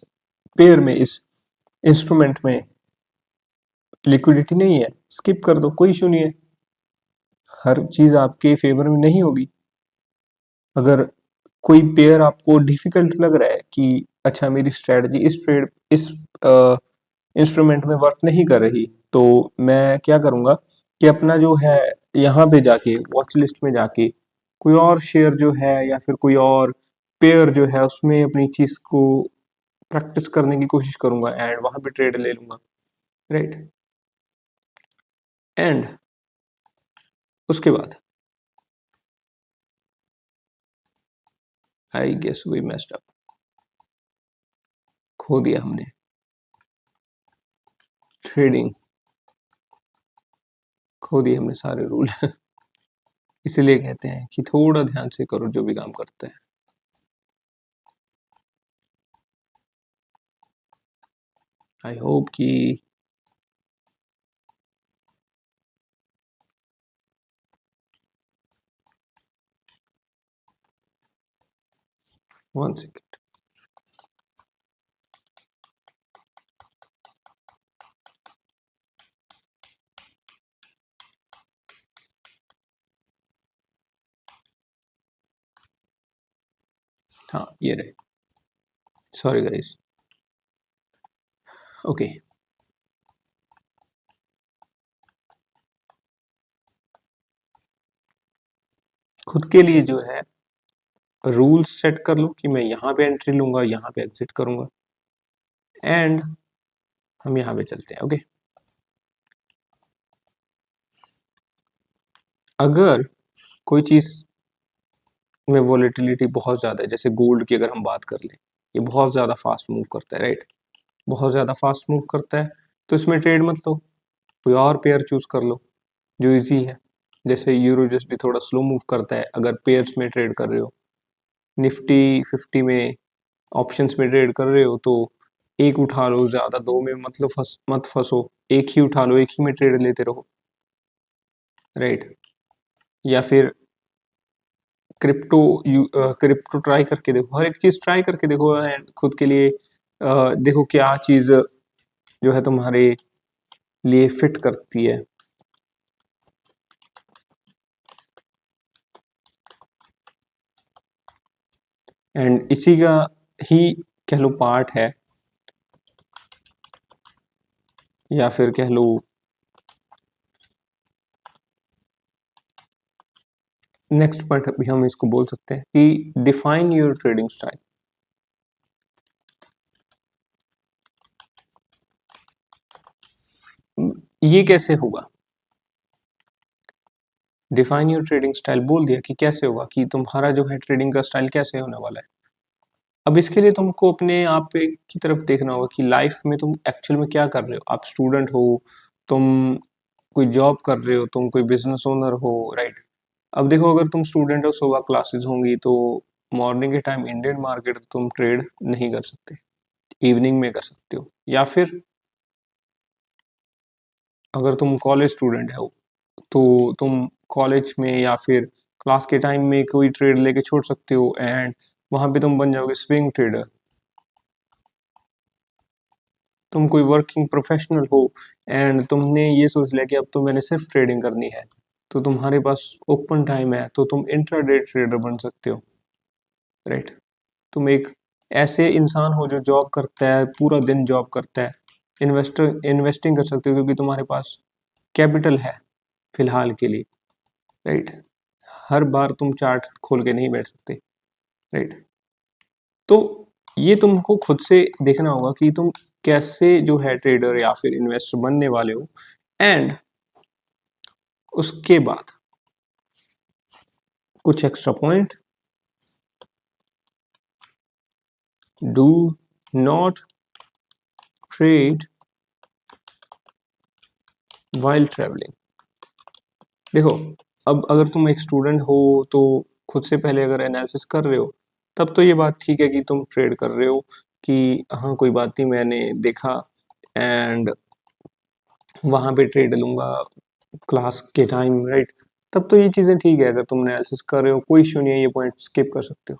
पेयर में, इस इंस्ट्रूमेंट में लिक्विडिटी नहीं है, स्किप कर दो, कोई इशू नहीं है। हर चीज आपके फेवर में नहीं होगी। अगर कोई पेयर आपको डिफिकल्ट लग रहा है कि अच्छा मेरी स्ट्रेटजी इस इंस्ट्रूमेंट में वर्क नहीं कर रही, तो मैं क्या करूंगा कि अपना जो है यहाँ पे जाके वॉच लिस्ट में जाके कोई और शेयर जो है या फिर कोई और पेयर जो है उसमें अपनी चीज को प्रैक्टिस करने की कोशिश करूंगा, एंड वहां पे ट्रेड ले लूंगा, राइट। एंड उसके बाद I guess we messed up, खो दिया हमने ट्रेडिंग, खो दिए हमने सारे रूल। इसलिए कहते हैं कि थोड़ा ध्यान से करो जो भी काम करते हैं। आई होप कि वन सेकेंड, हाँ ये रहे, सॉरी गाइस, ओके। खुद के लिए जो है रूल्स सेट कर लो कि मैं यहाँ पे एंट्री लूंगा, यहाँ पे एग्जिट करूंगा, एंड हम यहाँ पे चलते हैं, ओके। अगर कोई चीज में वोलेटिलिटी बहुत ज्यादा है, जैसे गोल्ड की अगर हम बात कर लें, ये बहुत ज्यादा फास्ट मूव करता है, राइट, बहुत ज्यादा फास्ट मूव करता है, तो इसमें ट्रेड मत लो, कोई और पेयर चूज कर लो जो इजी है। जैसे यूरो यूएसडी थोड़ा स्लो मूव करता है अगर पेयर्स में ट्रेड कर रहे हो, निफ्टी 50 में ऑप्शंस में ट्रेड कर रहे हो तो एक उठा लो, ज्यादा दो में मतलब मत फंसो, एक ही उठा लो, एक ही में ट्रेड लेते रहो, राइट। या फिर क्रिप्टो क्रिप्टो ट्राई करके देखो, हर एक चीज ट्राई करके देखो एंड खुद के लिए देखो क्या चीज जो है तुम्हारे लिए फिट करती है। एंड इसी का ही कह लो पार्ट है, या फिर कह लो नेक्स्ट पॉइंट भी हम इसको बोल सकते हैं कि डिफाइन योर ट्रेडिंग स्टाइल। ये कैसे होगा? डिफाइन योर ट्रेडिंग स्टाइल बोल दिया कि कैसे होगा, कि तुम्हारा जो है ट्रेडिंग का स्टाइल कैसे होने वाला है। अब इसके लिए तुमको अपने आप पे की तरफ देखना होगा कि लाइफ में तुम एक्चुअल में क्या कर रहे हो। आप स्टूडेंट हो, तुम कोई जॉब कर रहे हो, तुम कोई बिजनेस ओनर हो, राइट। अब देखो अगर तुम स्टूडेंट हो, सुबह क्लासेस होंगी तो मॉर्निंग के टाइम इंडियन मार्केट तुम ट्रेड नहीं कर सकते, इवनिंग में कर सकते हो। या फिर अगर तुम कॉलेज स्टूडेंट हो तो तुम कॉलेज में या फिर क्लास के टाइम में कोई ट्रेड लेके छोड़ सकते हो एंड वहां पे तुम बन जाओगे स्विंग ट्रेडर। तुम कोई वर्किंग प्रोफेशनल हो एंड तुमने ये सोच लिया कि अब तो मैंने सिर्फ ट्रेडिंग करनी है, तो तुम्हारे पास ओपन टाइम है तो तुम इंट्राडे ट्रेडर बन सकते हो, राइट। तुम एक ऐसे इंसान हो जो जॉब करता है, पूरा दिन जॉब करता है, इन्वेस्टिंग कर सकते हो क्योंकि तुम्हारे पास कैपिटल है फिलहाल के लिए, राइट। हर बार तुम चार्ट खोल के नहीं बैठ सकते, राइट। तो ये तुमको खुद से देखना होगा कि तुम कैसे जो है ट्रेडर या फिर इन्वेस्टर बनने वाले हो। एंड उसके बाद कुछ extra point, do not trade while travelling. देखो, अब अगर तुम एक स्टूडेंट हो तो खुद से पहले अगर एनालिसिस कर रहे हो तब तो ये बात ठीक है कि तुम ट्रेड कर रहे हो, कि हाँ कोई बात नहीं मैंने देखा एंड वहां पे ट्रेड लूंगा क्लास के टाइम, राइट। तब तो ये चीजें ठीक है, अगर तुम एनालिसिस कर रहे हो कोई इशू नहीं है, ये पॉइंट स्किप कर सकते हो।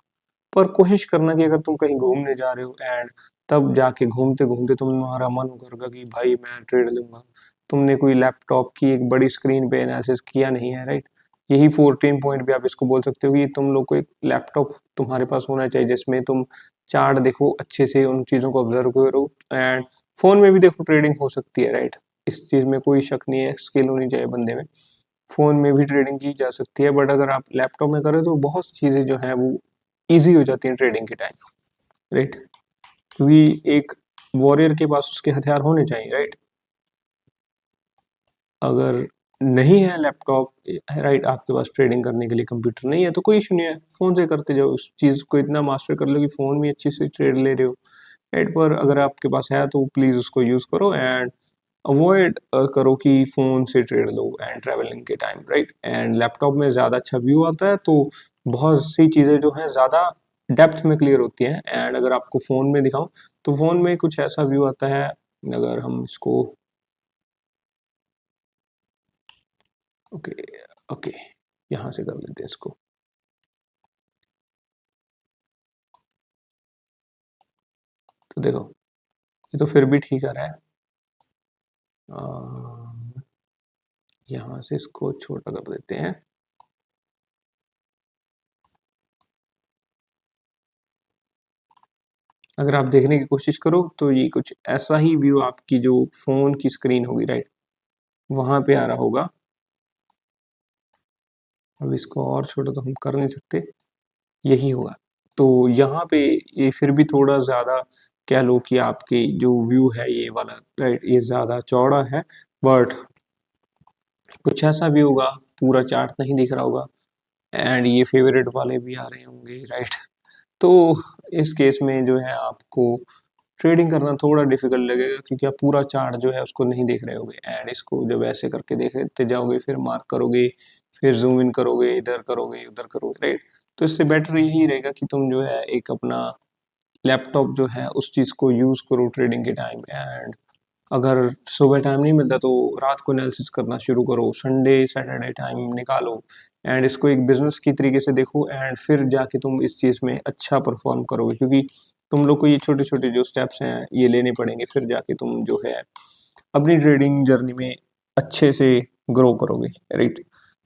पर कोशिश करना कि अगर तुम कहीं घूमने जा रहे हो एंड तब जाके घूमते घूमते तुम्हारा मन होगा कि भाई मैं ट्रेड लूंगा, तुमने कोई लैपटॉप की एक बड़ी स्क्रीन पे एनालिसिस किया नहीं है, राइट। यही 14 पॉइंट भी आप इसको बोल सकते हो कि तुम लोग को एक लैपटॉप तुम्हारे पास होना चाहिए जिसमें तुम चार्ट देखो अच्छे से, उन चीजों को ऑब्जर्व करो एंड फोन में भी देखो ट्रेडिंग हो सकती है, राइट। इस चीज में कोई शक नहीं है, स्किल होनी चाहिए बंदे में। फोन में भी ट्रेडिंग की जा सकती है, बट अगर आप लैपटॉप में करें तो बहुत चीजें जो है वो इजी हो जाती है ट्रेडिंग के टाइम, राइट। क्योंकि एक वॉरियर के पास उसके हथियार होने चाहिए, राइट। अगर नहीं है लैपटॉप, राइट, आपके पास ट्रेडिंग करने के लिए कंप्यूटर नहीं है तो कोई इशू नहीं है, फोन से करते जाओ, उस चीज को इतना मास्टर कर लो कि फोन में अच्छी से ट्रेड ले रहे हो, राइट। पर अगर आपके पास है तो प्लीज उसको यूज करो एंड अवॉइड करो कि फोन से ट्रेड लो एंड ट्रैवलिंग के टाइम, राइट। एंड लैपटॉप में ज़्यादा अच्छा व्यू आता है तो बहुत सी चीज़ें जो हैं ज़्यादा डेप्थ में क्लियर होती हैं। एंड अगर आपको फ़ोन में दिखाऊं तो फ़ोन में कुछ ऐसा व्यू आता है, अगर हम इसको ओके ओके यहाँ से कर लेते हैं इसको। तो देखो ये तो फिर भी ठीक आ रहा है, यहाँ से इसको छोटा कर देते हैं। अगर आप देखने की कोशिश करो तो ये कुछ ऐसा ही व्यू आपकी जो फोन की स्क्रीन होगी, राइट, वहां पे आ रहा होगा। अब इसको और छोटा तो हम कर नहीं सकते, यही होगा। तो यहाँ पे ये फिर भी थोड़ा ज़्यादा कह लो कि आपकी जो व्यू है ये वाला, राइट, ये ज़्यादा चौड़ा है, बट कुछ ऐसा भी होगा, पूरा चार्ट नहीं दिख रहा होगा एंड ये फेवरेट वाले भी आ रहे होंगे, राइट। तो इस केस में जो है आपको ट्रेडिंग करना थोड़ा डिफिकल्ट लगेगा क्योंकि आप पूरा चार्ट जो है उसको नहीं देख रहे होगे, एंड इसको जब ऐसे करके देखते जाओगे फिर मार्क करोगे, फिर जूम इन करोगे, इधर करोगे उधर करोगे, राइट। तो इससे बेटर यही रहेगा कि तुम जो है एक अपना लैपटॉप जो है उस चीज़ को यूज़ करो ट्रेडिंग के टाइम, एंड अगर सुबह टाइम नहीं मिलता तो रात को एनालिसिस करना शुरू करो, संडे सैटरडे टाइम निकालो एंड इसको एक बिजनेस की तरीके से देखो, एंड फिर जाके तुम इस चीज़ में अच्छा परफॉर्म करोगे, क्योंकि तुम लोग को ये छोटे छोटे जो स्टेप्स हैं ये लेने पड़ेंगे, फिर जाके तुम जो है अपनी ट्रेडिंग जर्नी में अच्छे से ग्रो करोगे, राइट।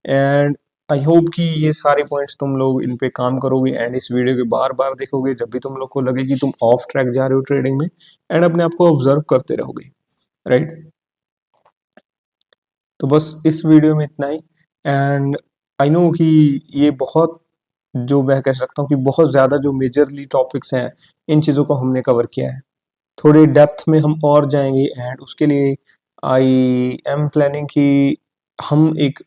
एंड आई होप कि ये सारे पॉइंट्स तुम लोग इन पे काम करोगे एंड इस वीडियो को बार बार देखोगे जब भी तुम लोग को लगे कि तुम ऑफ ट्रैक जा रहे हो ट्रेडिंग में, एंड अपने आप को ऑब्जर्व करते रहोगे, राइट। तो बस इस वीडियो में इतना ही, एंड आई नो कि ये बहुत, जो मैं कह सकता हूँ कि बहुत ज़्यादा जो मेजरली टॉपिक्स हैं इन चीज़ों को हमने कवर किया है, थोड़ी डेप्थ में हम और जाएंगे, एंड उसके लिए आई एम प्लानिंग कि हम एक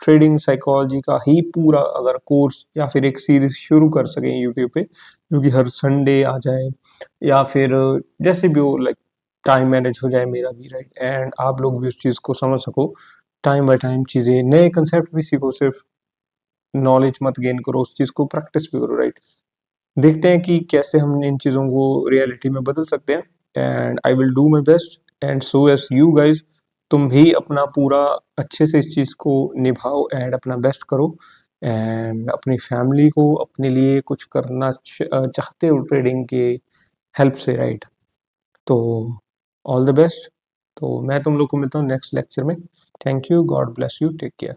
ट्रेडिंग साइकोलॉजी का ही पूरा अगर कोर्स या फिर एक सीरीज शुरू कर सकें यूट्यूब पे, जो कि हर संडे आ जाए या फिर जैसे भी हो, लाइक टाइम मैनेज हो जाए मेरा भी, राइट, एंड आप लोग भी उस चीज़ को समझ सको, टाइम बाय टाइम चीज़ें, नए कंसेप्ट भी सीखो, सिर्फ नॉलेज मत गेन करो, उस चीज़ को प्रैक्टिस भी करो, राइट। देखते हैं कि कैसे हम इन चीज़ों को रियलिटी में बदल सकते हैं, and I will do my best, and so as you guys, तुम भी अपना पूरा अच्छे से इस चीज़ को निभाओ एंड अपना बेस्ट करो, एंड अपनी फैमिली को अपने लिए कुछ करना चाहते हो ट्रेडिंग के हेल्प से, राइट। तो ऑल द बेस्ट। तो मैं तुम लोग को मिलता हूँ नेक्स्ट लेक्चर में। Thank you, God bless you, take care.